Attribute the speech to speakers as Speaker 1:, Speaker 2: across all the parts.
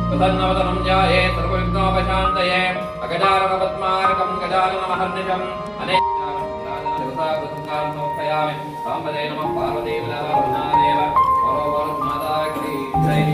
Speaker 1: प्रसन्नवदनं ध्याये सर्वविघ्नोपशान्तये अगजाननपद्मार्कं गजाननमहर्निशम् अनेकं समर्पयामि साम्बदे नमः पार्वतीवल्लभादेव माता की जय।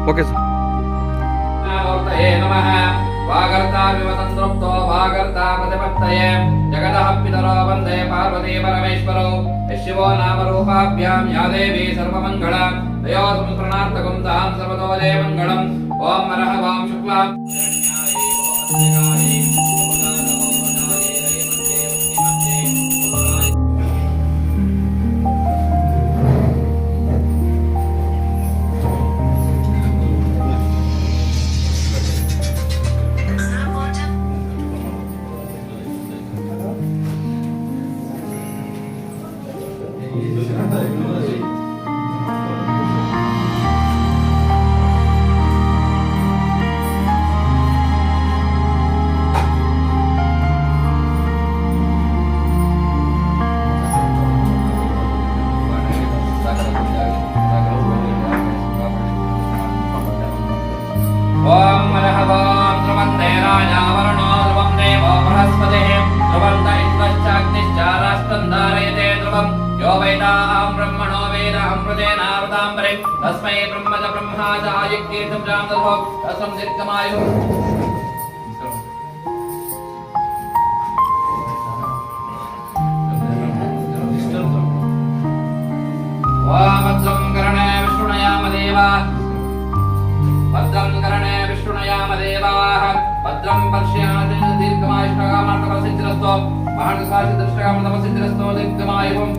Speaker 2: Okay sir.
Speaker 1: नमः वागर्ता विवतंद्रुप्तो वागर्ता प्रतिपत्तये जगतः पितरो वन्दे पार्वती परमेश्वरौ शिवो नाम रूपाभ्यां या देवी सर्वमङ्गला तयो संस्मरणार्थकं तां सर्वतो जय मङ्गलम्। ओम नमः वां शुक्लां तस्मै ब्रह्मज ब्रह्माचार्य कीर्तिं ददौ तस्मै दीर्घमायुः। भद्रं कर्णे विष्णुयामदेवाः भद्रं कर्णे विष्णुयामदेवाः भद्रं पश्यामि दीर्घमायुष्कामर्थमसिद्धिरस्तु महर्षासिद्धिरस्तु दीर्घमायुः।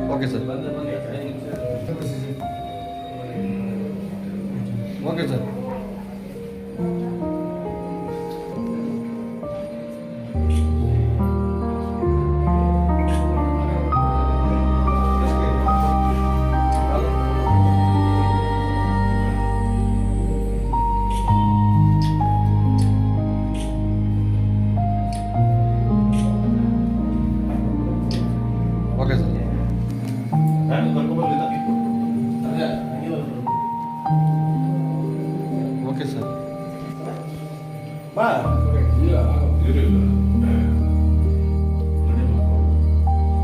Speaker 2: Okay sir. Okay sir. Okay sir. Okay sir. Okay sir.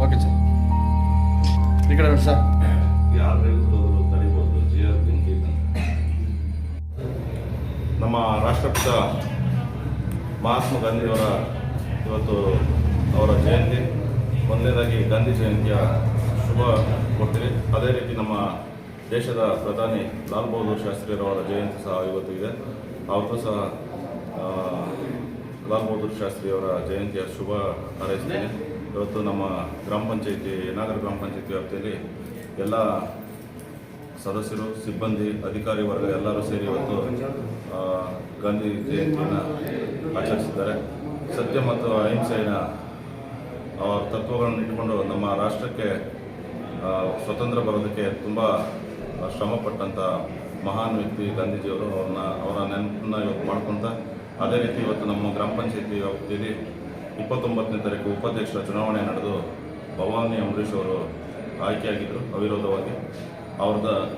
Speaker 2: Okay sir. ಈ ಕಡೆ ನೋಡಿ ಸರ್.
Speaker 3: ನಮ್ಮ ರಾಷ್ಟ್ರಪಿತ ಮಹಾತ್ಮ ಗಾಂಧಿಯವರ ಇವತ್ತು ಅವರ ಜಯಂತಿ. ಮೊದಲನೇದಾಗಿ ಗಾಂಧಿ ಜಯಂತಿಯ ಶುಭ ಕೊಡ್ತೀವಿ. ಅದೇ ರೀತಿ ನಮ್ಮ ದೇಶದ ಪ್ರಧಾನಿ ಲಾಲ್ ಬಹದ್ದೂರ್ ಶಾಸ್ತ್ರಿಯವರ ಜಯಂತಿ ಸಹ ಇವತ್ತು ಇದೆ. ಅವ್ರಿಗೂ ಸಹ ಲಾಲ್ ಬಹದ್ದೂರ್ ಶಾಸ್ತ್ರಿಯವರ ಜಯಂತಿಯ ಶುಭ ಹಾರೈಸ್ತೇನೆ. ಇವತ್ತು ನಮ್ಮ ಗ್ರಾಮ ಪಂಚಾಯಿತಿ ನಾಗರ ಗ್ರಾಮ ಪಂಚಾಯಿತಿ ವ್ಯಾಪ್ತಿಯಲ್ಲಿ ಎಲ್ಲ ಸದಸ್ಯರು, ಸಿಬ್ಬಂದಿ, ಅಧಿಕಾರಿ ವರ್ಗ ಎಲ್ಲರೂ ಸೇರಿ ಇವತ್ತು ಗಾಂಧಿ ಜಯಂತಿಯನ್ನು ಆಚರಿಸಿದ್ದಾರೆ. ಸತ್ಯ ಮತ್ತು ಅಹಿಂಸೆಯ ಅವರ ತತ್ವಗಳನ್ನು ಇಟ್ಟುಕೊಂಡು ನಮ್ಮ ರಾಷ್ಟ್ರಕ್ಕೆ ಸ್ವತಂತ್ರ ಬರೋದಕ್ಕೆ ತುಂಬ ಶ್ರಮಪಟ್ಟಂಥ ಮಹಾನ್ ವ್ಯಕ್ತಿ ಗಾಂಧೀಜಿಯವರು. ಅವರ ನೆನಪನ್ನು ಇವತ್ತು ಮಾಡ್ಕೊತ ಅದೇ ರೀತಿ ಇವತ್ತು ನಮ್ಮ ಗ್ರಾಮ ಪಂಚಾಯಿತಿ ವ್ಯಾಪ್ತಿಯಲ್ಲಿ 29ನೇ ತಾರೀಕು ಉಪಾಧ್ಯಕ್ಷರ ಚುನಾವಣೆ ನಡೆದು ಭವಾನಿ ಅಂಬರೀಷ್ ಅವರು ಆಯ್ಕೆಯಾಗಿದ್ದರು ಅವಿರೋಧವಾಗಿ.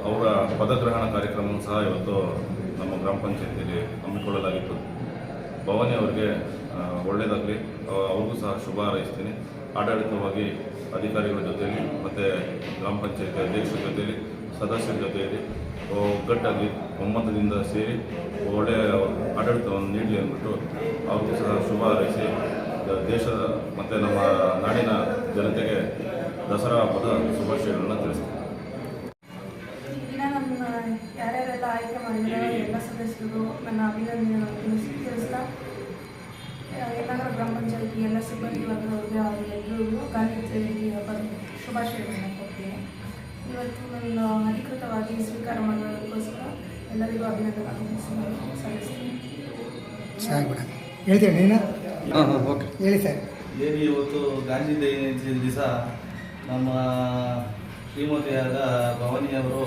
Speaker 3: ಅವರ ಪದಗ್ರಹಣ ಕಾರ್ಯಕ್ರಮವನ್ನು ಸಹ ಇವತ್ತು ನಮ್ಮ ಗ್ರಾಮ ಪಂಚಾಯಿತಿಯಲ್ಲಿ ಹಮ್ಮಿಕೊಳ್ಳಲಾಗಿತ್ತು. ಭವಾನಿ ಅವರಿಗೆ ಒಳ್ಳೆಯದಾಗಲಿ, ಅವ್ರಿಗೂ ಸಹ ಶುಭ ಹಾರೈಸ್ತೀನಿ. ಆಡಳಿತವಾಗಿ ಅಧಿಕಾರಿಗಳ ಜೊತೆಯಲ್ಲಿ ಮತ್ತು ಗ್ರಾಮ ಪಂಚಾಯಿತಿ ಅಧ್ಯಕ್ಷರ ಜೊತೆಯಲ್ಲಿ, ಸದಸ್ಯರ ಜೊತೆಯಲ್ಲಿ ಒಗ್ಗಟ್ಟಾಗಿ ಒಮ್ಮತದಿಂದ ಸೇರಿ ಒಳ್ಳೆಯ ಆಡಳಿತವನ್ನು ನೀಡಲಿ ಅಂದ್ಬಿಟ್ಟು ಅವ್ರಿಗೂ ಸಹ ಶುಭ ಹಾರೈಸಿ ದೇಶದ ಮತ್ತು ನಮ್ಮ ನಾಡಿನ ಜನತೆಗೆ ದಸರಾ ಹಬ್ಬದ ಶುಭಾಶಯಗಳನ್ನು ತಿಳಿಸ್ತೀನಿ.
Speaker 4: ಯಾರ್ಯಾರೆಲ್ಲ ಆಯ್ಕೆ ಮಾಡಿದರೆ ಎಲ್ಲ ಸದಸ್ಯರು ನನ್ನ ಅಭಿನಂದನೆಗಳನ್ನು ತಿಳಿಸ್ತಾ ಯಲ್ಲಾಂಧ್ರ ಗ್ರಾಮ ಪಂಚಾಯಿತಿ ಎಲ್ಲ ಸಿಬ್ಬಂದಿ ವರ್ಗದವ್ರಿಗೆ ಅವರೆಲ್ಲರಿಗೂ ಗಾಂಧಿ ಜಯಂತಿ ಹಬ್ಬದ ಶುಭಾಶಯಗಳನ್ನು ಕೊಡ್ತೀನಿ. ಇವತ್ತು ನನ್ನ ಅಧಿಕೃತವಾಗಿ ಸ್ವೀಕಾರ ಮಾಡೋದಕ್ಕೋಸ್ಕರ ಎಲ್ಲರಿಗೂ ಅಭಿನಂದನೆಗಳನ್ನು ಸಲ್ಲಿಸ್ತೀನಿ.
Speaker 5: ಹೇಳ್ತೀವಿ ನೀನು
Speaker 2: ಓಕೆ
Speaker 5: ಹೇಳಿ ಸರ್.
Speaker 6: ಏನು ಇವತ್ತು ಗಾಂಧಿ ಜಯಂತಿ ದಿವಸ ನಮ್ಮ ಶ್ರೀಮತಿಯಾದ ಭವಾನಿಯವರು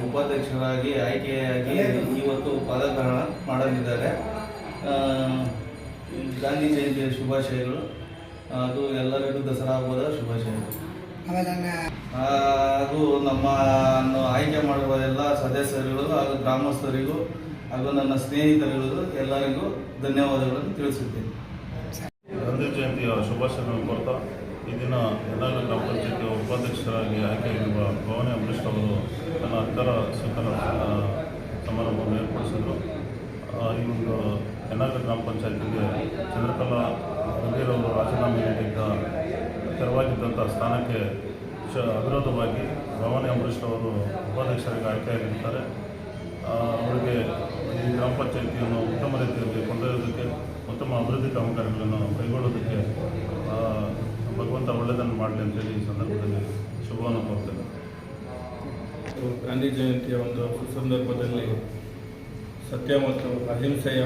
Speaker 6: ಉಪಾಧ್ಯಕ್ಷರಾಗಿ ಆಯ್ಕೆಯಾಗಿ ಇವತ್ತು ಪದಗ್ರಹಣ ಮಾಡಲಿದ್ದಾರೆ. ಗಾಂಧಿ ಜಯಂತಿಯ ಶುಭಾಶಯಗಳು. ಅದು ಎಲ್ಲರಿಗೂ ದಸರಾ ಹಬ್ಬದ ಶುಭಾಶಯಗಳು. ಹಾಗೂ ನಮ್ಮನ್ನು ಆಯ್ಕೆ ಮಾಡುವ ಎಲ್ಲ ಸದಸ್ಯರುಗಳು ಹಾಗೂ ಗ್ರಾಮಸ್ಥರಿಗೂ ಹಾಗೂ ನನ್ನ ಸ್ನೇಹಿತರಿಗೂ ಎಲ್ಲರಿಗೂ ಧನ್ಯವಾದಗಳನ್ನು ತಿಳಿಸುತ್ತೇನೆ.
Speaker 3: ಗಾಂಧಿ ಜಯಂತಿಯ ಶುಭಾಶಯಗಳನ್ನು ಕೋರ್ತಾ ಈ ದಿನ ಯಲ್ಲಾಂಧ್ರ ಗ್ರಾಮ ಪಂಚಾಯಿತಿಯ ಉಪಾಧ್ಯಕ್ಷರಾಗಿ ಆಯ್ಕೆಯಾಗಿರುವ ಭವಾನಿ ಅಂಬರೀಷ್ ಅವರು ತನ್ನ ಅಧಿಕಾರ ಸ್ವೀಕಾರ ಸಮಾರಂಭವನ್ನು ಏರ್ಪಡಿಸಿದರು. ಈ ಒಂದು ಯಲ್ಲಾಂಧ್ರ ಗ್ರಾಮ ಪಂಚಾಯಿತಿಗೆ ಚಂದ್ರಕಲಾ ಗಂಭೀರವರು ರಾಜೀನಾಮೆ ನೀಡಿದ್ದ ತೆರವಾಗಿದ್ದಂಥ ಸ್ಥಾನಕ್ಕೆ ಅವಿರೋಧವಾಗಿ ಭವಾನಿ ಅಂಬರೀಷ್ ಅವರು ಉಪಾಧ್ಯಕ್ಷರಾಗಿ ಆಯ್ಕೆಯಾಗಿರ್ತಾರೆ. ಅವರಿಗೆ ಈ ಗ್ರಾಮ ಪಂಚಾಯಿತಿಯನ್ನು ಉತ್ತಮ ರೀತಿಯಲ್ಲಿ ಕೊಂಡೊಯ್ಯೋದಕ್ಕೆ, ಉತ್ತಮ ಅಭಿವೃದ್ಧಿ ಕಾಮಗಾರಿಗಳನ್ನು ಕೈಗೊಳ್ಳೋದಕ್ಕೆ ಭಗವಂತ ಒಳ್ಳೆಯದನ್ನು ಮಾಡಲಿ ಅಂತೇಳಿ ಈ ಸಂದರ್ಭದಲ್ಲಿ ಶುಭವನ್ನು ಕೋರ್ತೇನೆ.
Speaker 7: ಗಾಂಧಿ ಜಯಂತಿಯ ಒಂದು ಸಂದರ್ಭದಲ್ಲಿ ಸತ್ಯ ಮತ್ತು ಅಹಿಂಸೆಯ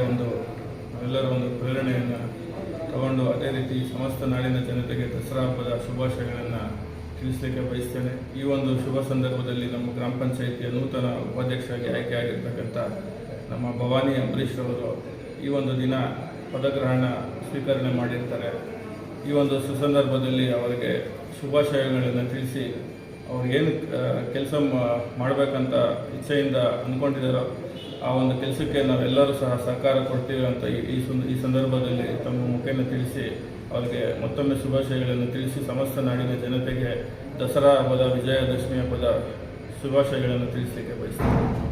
Speaker 7: ಎಲ್ಲರ ಪ್ರೇರಣೆಯನ್ನು ತಗೊಂಡು ಅದೇ ರೀತಿ ಸಮಸ್ತ ನಾಡಿನ ಜನತೆಗೆ ದಸರಾ ಹಬ್ಬದ ಶುಭಾಶಯಗಳನ್ನು ತಿಳಿಸಲಿಕ್ಕೆ ಬಯಸ್ತೇನೆ. ಈ ಒಂದು ಶುಭ ಸಂದರ್ಭದಲ್ಲಿ ನಮ್ಮ ಗ್ರಾಮ ಪಂಚಾಯಿತಿಯ ನೂತನ ಉಪಾಧ್ಯಕ್ಷರಾಗಿ ಆಯ್ಕೆಯಾಗಿರ್ತಕ್ಕಂಥ ನಮ್ಮ ಭವಾನಿ ಅಂಬರೀಷ್ ಅವರು ಈ ಒಂದು ದಿನ ಪದಗ್ರಹಣ ಸ್ವೀಕರಣೆ ಮಾಡಿರ್ತಾರೆ. ಈ ಒಂದು ಸುಸಂದರ್ಭದಲ್ಲಿ ಅವರಿಗೆ ಶುಭಾಶಯಗಳನ್ನು ತಿಳಿಸಿ ಅವ್ರು ಏನು ಕೆಲಸ ಮಾಡಬೇಕಂತ ಇಚ್ಛೆಯಿಂದ ಅಂದ್ಕೊಂಡಿದ್ದಾರೋ ಆ ಒಂದು ಕೆಲಸಕ್ಕೆ ನಾವೆಲ್ಲರೂ ಸಹ ಸಹಕಾರ ಕೊಡ್ತೀವಿ ಅಂತ ಈ ಸಂದರ್ಭದಲ್ಲಿ ತಮ್ಮ ಮುಖೇನ ತಿಳಿಸಿ ಅವರಿಗೆ ಮತ್ತೊಮ್ಮೆ ಶುಭಾಶಯಗಳನ್ನು ತಿಳಿಸಿ ಸಮಸ್ತ ನಾಡಿನ ಜನತೆಗೆ ದಸರಾ ಹಬ್ಬದ ವಿಜಯದಶಮಿ ಹಬ್ಬದ ಶುಭಾಶಯಗಳನ್ನು ತಿಳಿಸಲಿಕ್ಕೆ ಬಯಸ್ತೀನಿ.